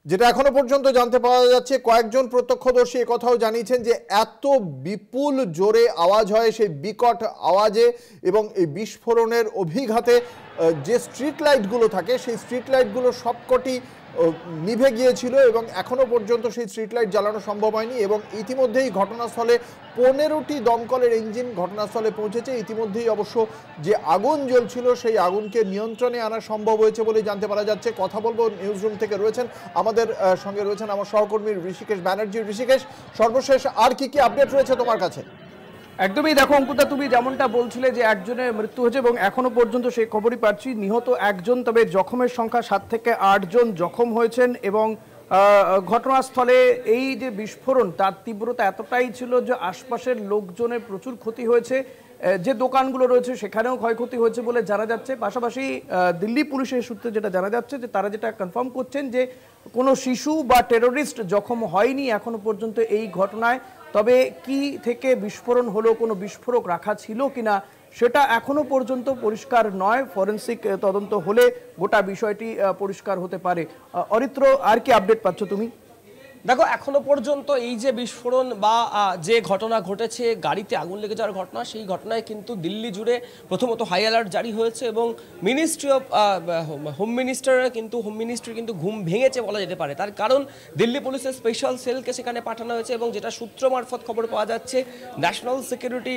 যেটা এখনো পর্যন্ত জানতে পাওয়া যাচ্ছে, কয়েকজন প্রত্যক্ষদর্শী কথাও জানিয়েছেন যে এত বিপুল জোরে আওয়াজ হয়, সেই বিকট আওয়াজে এবং এই বিস্ফোরণের অভিঘাতে যে স্ট্রিট লাইটগুলো থাকে সেই স্ট্রিট লাইটগুলো সবকটি নিভে গিয়েছিল এবং এখনো পর্যন্ত সেই স্ট্রিট লাইট জ্বালানো সম্ভব হয়নি। এবং ইতিমধ্যেই ঘটনাস্থলে 15টি দমকলের ইঞ্জিন ঘটনাস্থলে পৌঁছেছে। ইতিমধ্যেই অবশ্য যে আগুন জ্বলছিল সেই আগুনকে নিয়ন্ত্রণে আনা সম্ভব হয়েছে বলে জানতে পারা যাচ্ছে। কথা বলবো নিউজ রুম থেকে রয়েছেন আমাদের সঙ্গে রয়েছেন আমার সহকর্মী ঋষিকেশ ব্যানার্জি। ঋষিকেশ, সর্বশেষ আর কি কি আপডেট রয়েছে তোমার কাছে? একদমই দেখো অঙ্কুতা, তুমি যেমনটা বলছিলে যে একজনের মৃত্যু হয়েছে এবং এখনো পর্যন্ত সেই খবরই পাচ্ছি, নিহত একজন, তবে জখমের সংখ্যা 7 থেকে 8 জন জখম হয়েছেন। এবং ঘটনাস্থলে এই যে বিস্ফোরণ তার তীব্রতা এতটাই ছিল যে আশপাশের লোকজনের প্রচুর ক্ষতি হয়েছে, যে দোকানগুলো রয়েছে সেখানেও ক্ষয়ক্ষতি হয়েছে বলে জানা যাচ্ছে। পাশাপাশি দিল্লি পুলিশের সূত্রে যেটা জানা যাচ্ছে যে তারা যেটা কনফার্ম করছেন যে কোনো শিশু বা টেরোরিস্ট জখম হয়নি এখনো পর্যন্ত এই ঘটনায়। তবে কি থেকে বিস্ফোরণ হলো, কোনো বিস্ফোরক রাখা ছিল কিনা সেটা এখনো পর্যন্ত পরিষ্কার নয়। ফরেনসিক তদন্ত হলে গোটা বিষয়টি পরিষ্কার হতে পারে। অরিত্র, আর কি আপডেট পাচ্ছ তুমি? দেখো, এখনো পর্যন্ত এই যে বিস্ফোরণ বা যে ঘটনা ঘটেছে, গাড়িতে আগুন লেগে যাওয়ার ঘটনা, সেই ঘটনায় কিন্তু দিল্লি জুড়ে প্রথমত হাই অ্যালার্ট জারি হয়েছে এবং মিনিস্ট্রি অফ হোম মিনিস্ট্রি কিন্তু ঘুম ভেঙেছে বলা যেতে পারে। তার কারণ দিল্লি পুলিশের স্পেশাল সেলকে সেখানে পাঠানো হয়েছে এবং যেটা সূত্র মারফত খবর পাওয়া যাচ্ছে, ন্যাশনাল সিকিউরিটি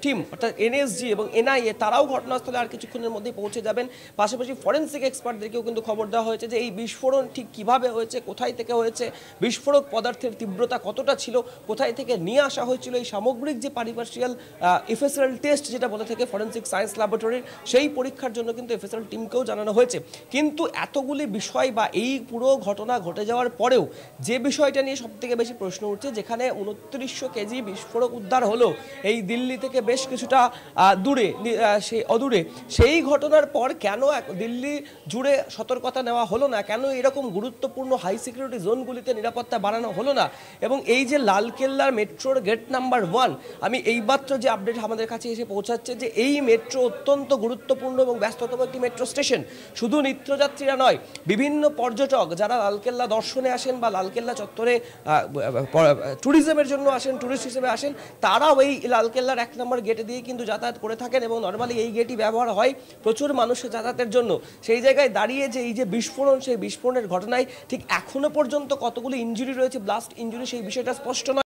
টিম অর্থাৎ এনএসজি এবং এনআইএ তারাও ঘটনাস্থলে আর কিছুক্ষণের মধ্যেই পৌঁছে যাবেন। পাশাপাশি ফরেনসিক এক্সপার্টদেরকেও কিন্তু খবর দেওয়া হয়েছে যে এই বিস্ফোরণ ঠিক কীভাবে হয়েছে, কোথায় থেকে হয়েছে, বিস্ফোরক পদার্থের তীব্রতা কতটা ছিল, কোথায় থেকে নিয়ে আসা হয়েছিল, এই সামগ্রিক যে পারিপার্শিয়াল এফএসএল টেস্ট যেটা বলে থাকে ফরেনসিক সায়েন্স ল্যাবরেটরির, সেই পরীক্ষার জন্য কিন্তু এফএসএল টিমকেও জানানো হয়েছে। কিন্তু এতগুলি বিষয় বা এই পুরো ঘটনা ঘটে যাওয়ার পরেও যে বিষয়টা নিয়ে সবথেকে বেশি প্রশ্ন উঠছে, যেখানে 2900 কেজি বিস্ফোরক উদ্ধার হলো এই দিল্লি থেকে বেশ কিছুটা দূরে, সেই অদূরে, সেই ঘটনার পর কেন দিল্লি জুড়ে সতর্কতা নেওয়া হলো না, কেন এরকম গুরুত্বপূর্ণ হাই সিকিউরিটি জোনগুলিতে নিরাপত্তা বাড়ানো হলো না? এবং এই যে লালকেল্লার মেট্রোর গেট নাম্বার 1, আমি এইমাত্র যে আপডেট আমাদের কাছে এসে পৌঁছাচ্ছে যে এই মেট্রো অত্যন্ত গুরুত্বপূর্ণ এবং ব্যস্ততম একটি মেট্রো স্টেশন। শুধু নিত্যযাত্রীরা নয়, বিভিন্ন পর্যটক যারা লালকেল্লা দর্শনে আসেন বা লালকেল্লা চত্বরে ট্যুরিজমের জন্য আসেন, ট্যুরিস্ট হিসেবে আসেন, তারাও এই লালকেল্লার 1 নম্বর গেটে দিয়ে কিন্তু যাতায়াত করে থাকেন এবং নর্মালি এই গেটই ব্যবহার হয় প্রচুর মানুষের যাতায়াতের জন্য। সেই জায়গায় দাঁড়িয়ে যে এই যে বিস্ফোরণ, সেই বিস্ফোরণের ঘটনায় ঠিক এখনো পর্যন্ত কতগুলো ইনজুরি রয়েছে, ব্লাস্ট ইনজুরি, সেই বিষয়টা স্পষ্ট নয়।